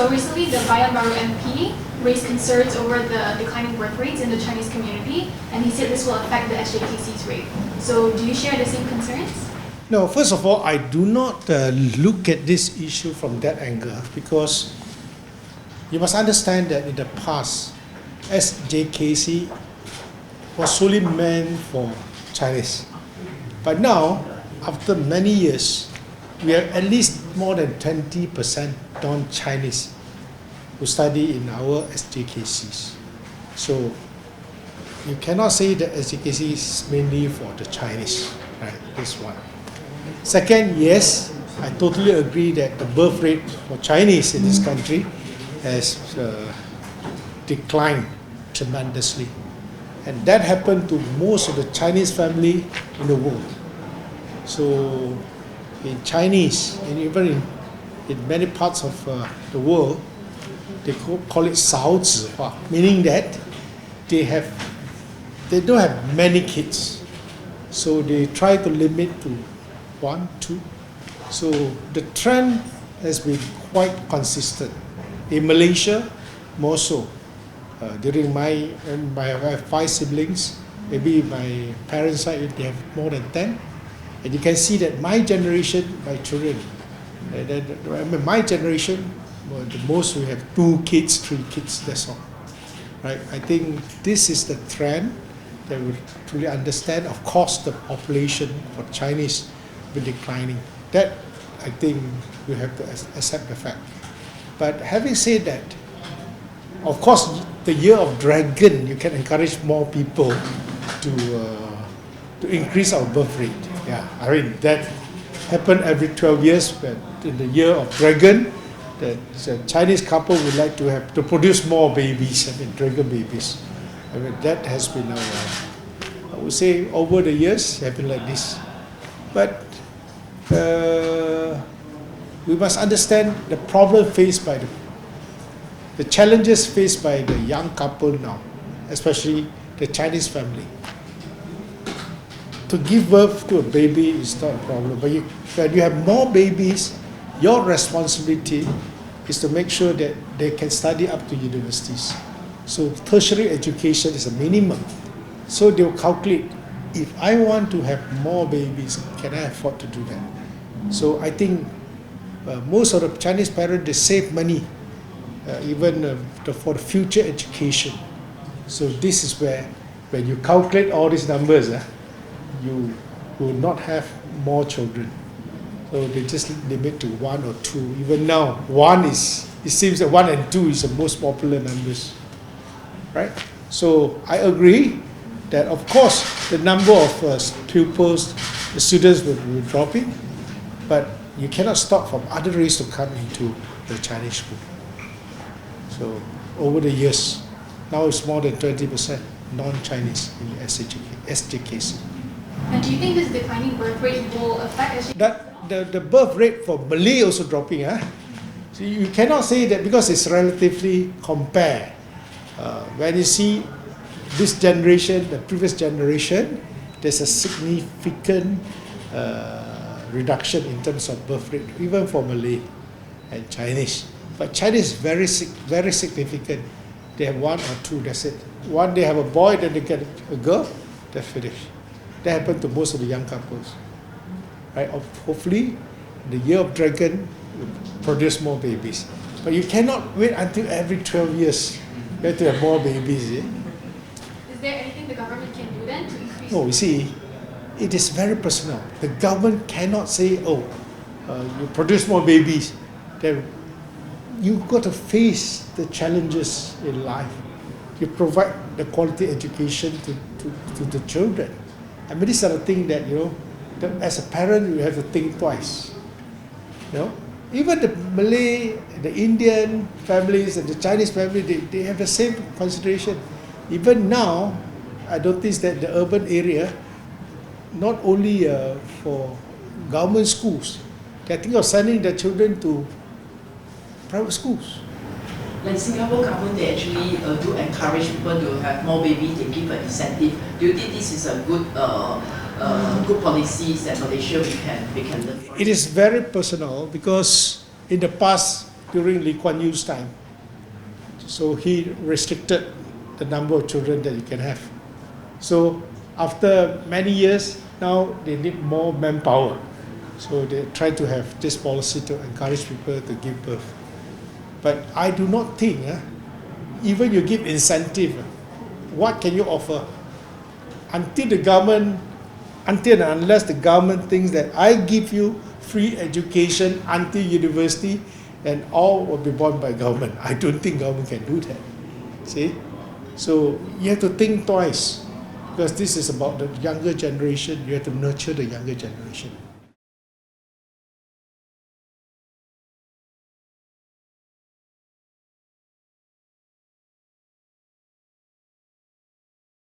So recently, the Bayan MP raised concerns over the declining birth rates in the Chinese community, and he said this will affect the SJKC's rate. So do you share the same concerns? No, first of all, I do not look at this issue from that angle, because you must understand that in the past, SJKC was solely meant for Chinese. But now, after many years, we have at least more than 20% non-Chinese who study in our SJKCs. So you cannot say that SJKC is mainly for the Chinese, right? This one. Second, yes, I totally agree that the birth rate for Chinese in this country has declined tremendously. And that happened to most of the Chinese family in the world. So in Chinese, and even in many parts of the world, they call it 少子化, meaning that they don't have many kids. So they try to limit to 1, 2. So the trend has been quite consistent. In Malaysia, more so. During I have 5 siblings, maybe my parents' side, they have more than 10. And you can see that my generation, my children, my generation, well, the most we have 2 kids, 3 kids, that's all. Right? I think this is the trend that we truly understand. Of course, the population for Chinese will be declining. That, I think, we have to accept the fact. But having said that, of course, the year of dragon, you can encourage more people to increase our birth rate. Yeah, I mean, that happened every 12 years, but in the year of dragon, the Chinese couple would like to produce more babies, I mean, dragon babies. I mean, that has been I would say, over the years, have been like this. But we must understand the problem faced by the challenges faced by the young couple now, especially the Chinese family. To give birth to a baby is not a problem, but when you have more babies, your responsibility is to make sure that they can study up to universities. So tertiary education is a minimum. So they will calculate, if I want to have more babies, can I afford to do that? So I think most of the Chinese parents, they save money, even for the future education. So this is where, when you calculate all these numbers, you will not have more children. So they just limit to 1 or 2. Even now, it seems that 1 and 2 is the most popular numbers, right? So I agree that, of course, the number of pupils, the students will be dropping, but you cannot stop from other race to come into the Chinese school. So over the years, now it's more than 20% non-Chinese in SJKC. And do you think this declining birth rate will affect SJKC? The birth rate for Malay also dropping. So you cannot say that because it's relatively compared. When you see this generation, the previous generation, there's a significant reduction in terms of birth rate, even for Malay and Chinese. But Chinese is very significant. They have 1 or 2, that's it. One, they have a boy, then they get a girl, they're finished. That happened to most of the young couples. Right? Hopefully, the year of dragon will produce more babies. But you cannot wait until every 12 years you have to have more babies. Is there anything the government can do then to increase? No, you see, it is very personal. The government cannot say, you produce more babies. Then you've got to face the challenges in life. You provide the quality education to the children. I mean, these are the things that, as a parent, you have to think twice. Even the Malay, the Indian families, and the Chinese family, they have the same consideration. Even now, I notice that the urban area, not only for government schools, they think of sending their children to private schools. Like Singapore government, they actually do encourage people to have more babies. They give an incentive. Do you think this is a good policies that Malaysia we can learn from? It is very personal because in the past, during Lee Kuan Yew's time. So he restricted the number of children that you can have. So after many years, now they need more manpower. So they try to have this policy to encourage people to give birth. But I do not think, even you give incentive, what can you offer? Until unless the government thinks that I give you free education until university and all will be borne by government. I don't think government can do that. See? So you have to think twice, because this is about the younger generation. You have to nurture the younger generation.